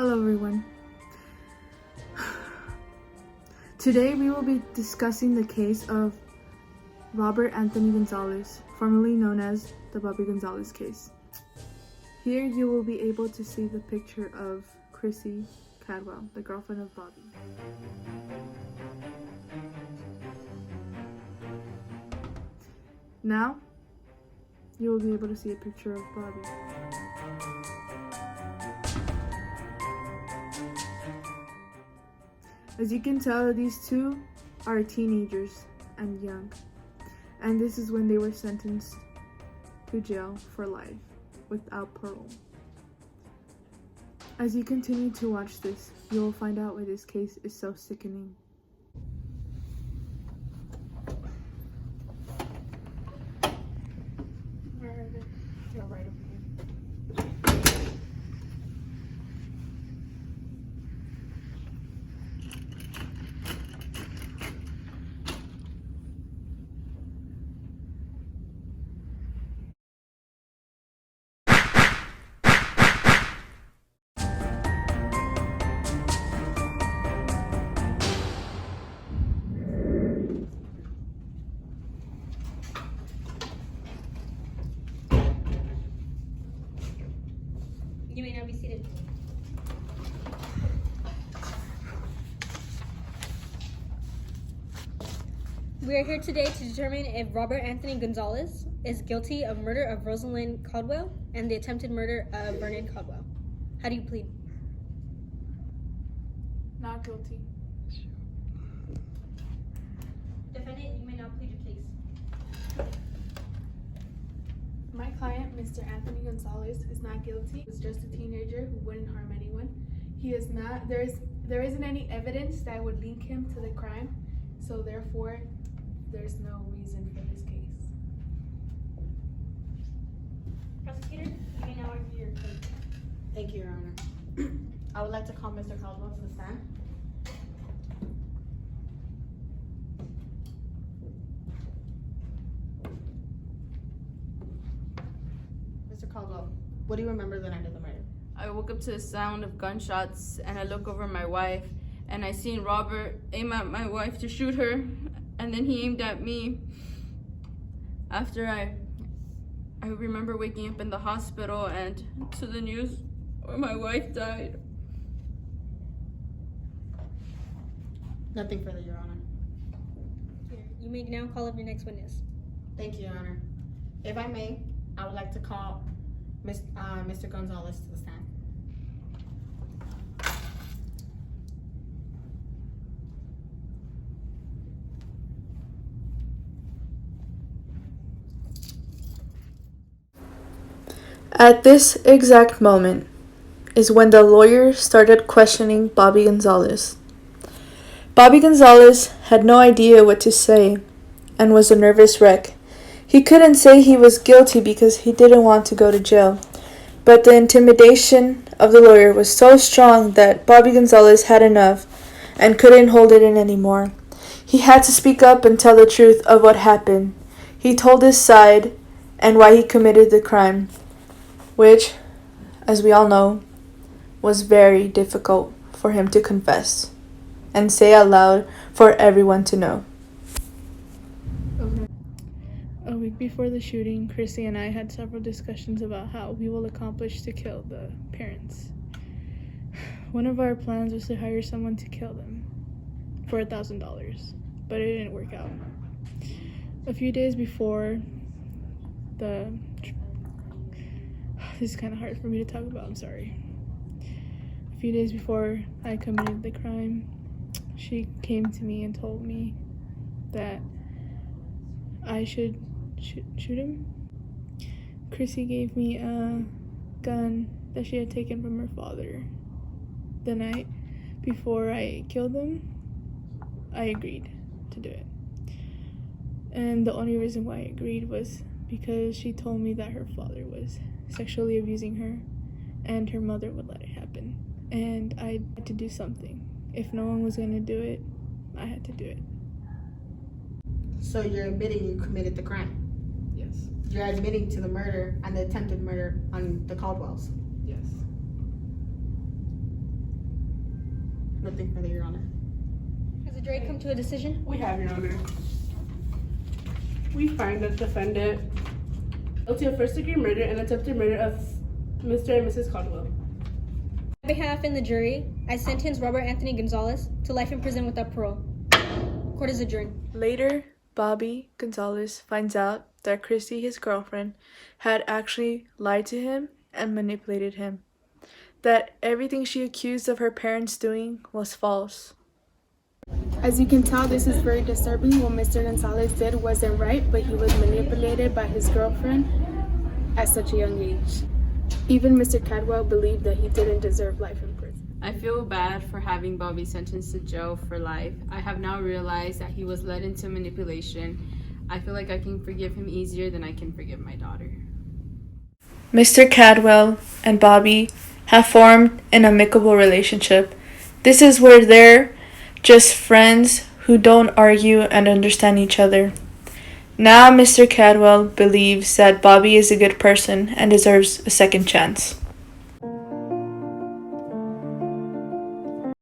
Hello everyone. Today we will be discussing the case of Robert Anthony Gonzales, formerly known as the Bobby Gonzales case. Here you will be able to see the picture of Chrissy Cadwell, the girlfriend of Bobby. Now you will be able to see a picture of Bobby. As you can tell, these two are teenagers and young, and this is when they were sentenced to jail for life without parole. As you continue to watch this, you will find out why this case is so sickening. You're right over here. You may now be seated. We are here today to determine if Robert Anthony Gonzales is guilty of murder of Rosalind Caldwell and the attempted murder of Vernon Caldwell. How do you plead? Not guilty. Defendant, you may now plead your case. My client, Mr. Anthony Gonzales, is not guilty. He's just a teenager who wouldn't harm anyone. He is not. There isn't any evidence that would link him to the crime, so therefore, there's no reason for this case. Prosecutor, you may now argue your case. Thank you, Your Honor. I would like to call Mr. Caldwell to the stand. Mr. Caldwell, what do you remember the night of the murder? I woke up to the sound of gunshots and I look over my wife and I seen Robert aim at my wife to shoot her, and then he aimed at me. After I remember waking up in the hospital and to the news where my wife died. Nothing further, Your Honor. You may now call up your next witness. Thank you, Your Honor. If I may, I would like to call Mr. Gonzales to the stand. At this exact moment is when the lawyer started questioning Bobby Gonzales. Bobby Gonzales had no idea what to say and was a nervous wreck. He couldn't say he was guilty because he didn't want to go to jail, but the intimidation of the lawyer was so strong that Bobby Gonzales had enough and couldn't hold it in anymore. He had to speak up and tell the truth of what happened. He told his side and why he committed the crime, which, as we all know, was very difficult for him to confess and say out loud for everyone to know. A week before the shooting, Chrissy and I had several discussions about how we will accomplish to kill the parents. One of our plans was to hire someone to kill them for $1,000, but it didn't work out. A few days before this is kind of hard for me to talk about, I'm sorry. A few days before I committed the crime, she came to me and told me that I should shoot him. Chrissy gave me a gun that she had taken from her father. The night before I killed him, I agreed to do it. And the only reason why I agreed was because she told me that her father was sexually abusing her and her mother would let it happen. And I had to do something. If no one was going to do it, I had to do it. So you're admitting you committed the crime? Yes. You're admitting to the murder and the attempted murder on the Caldwells? Yes. Nothing further, Your Honor. Has the jury come to a decision? We have, Your Honor. We find the defendant guilty of first-degree murder and attempted murder of Mr. and Mrs. Caldwell. On behalf in the jury, I sentence Robert Anthony Gonzales to life in prison without parole. Court is adjourned. Later, Bobby Gonzales finds out that Christy, his girlfriend, had actually lied to him and manipulated him. That everything she accused of her parents doing was false. As you can tell, this is very disturbing. What Mr. Gonzales did wasn't right, but he was manipulated by his girlfriend at such a young age. Even Mr. Cadwell believed that he didn't deserve life in prison. I feel bad for having Bobby sentenced to jail for life. I have now realized that he was led into manipulation. I feel like I can forgive him easier than I can forgive my daughter. Mr. Cadwell and Bobby have formed an amicable relationship. This is where they're just friends who don't argue and understand each other. Now Mr. Cadwell believes that Bobby is a good person and deserves a second chance.